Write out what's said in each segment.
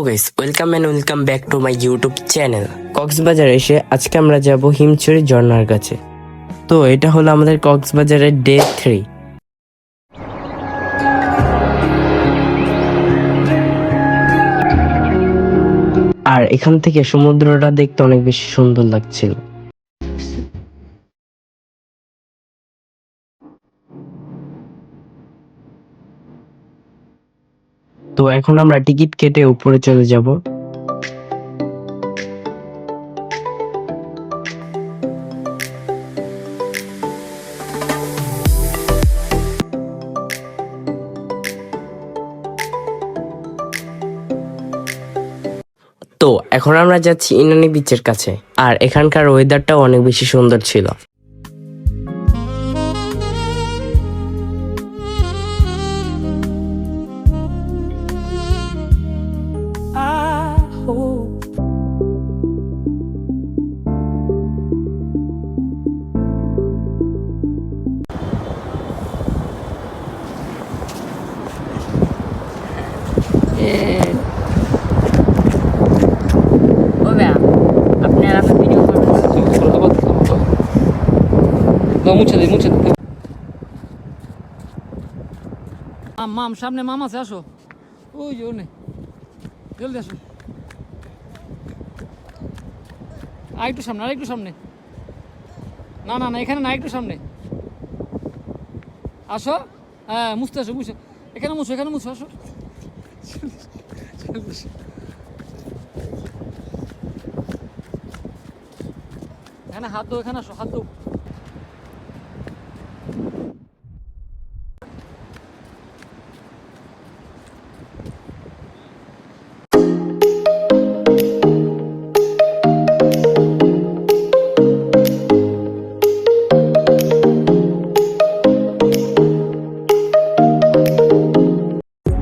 Guys, welcome back to my YouTube channel. Cox's Bazar এসে আজকে আমরা যাব হিমছড়ি ঝর্ণার কাছে। তো এটা হলো আমাদের কক্সবাজারের ডে 3। আর এখান থেকে সমুদ্রটা দেখতে অনেক বেশি সুন্দর লাগছিল। তো এখন আমরা টিকিট কেটে উপরে চলে যাব। তো এখন আমরা যাচ্ছি ইনানি বিচের কাছে। আর এখানকার ওয়েদারটাও অনেক বেশি সুন্দর ছিল। মাম সামনে মাম আছে, আসো। ওই যে ওনে, জলদি আসো। আরেকটু সামনে, আরেকটু সামনে। না না না, এখানে না, একটু সামনে আসো। হ্যাঁ, মুছতে আসো, মুছো এখানে, মুছো এখানে, মুছো, আসো। এখানে হাত দো, এখানে আসো, হাত দো।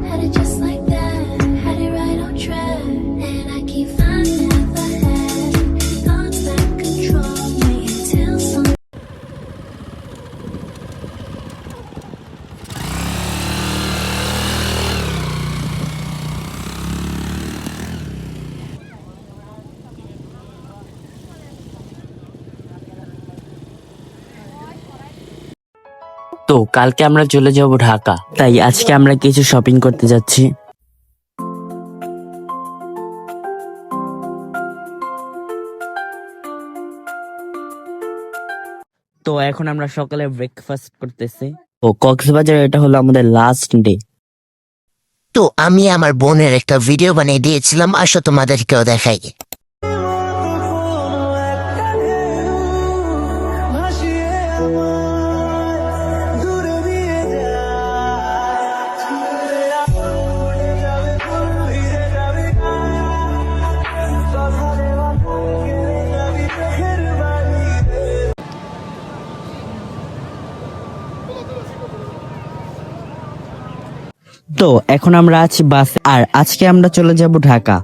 Had it just like that, had it right on track, and I keep finding out the head thoughts that control me until some. তো কালকে আমরা চলে যাব ঢাকা, তাই আজকে আমরা কিছু শপিং করতে যাচ্ছি। তো এখন আমরা সকালে ব্রেকফাস্ট করতেছি। ও কক্সবাজারে এটা হলো আমাদের লাস্ট ডে। তো আমি আমার বোনের একটা ভিডিও বানিয়ে দিয়েছিলাম, আসো তোমাদেরকেও দেখাই। তো এখন আমরা আছি বাসে, আর আজকে আমরা চলে যাব ঢাকা।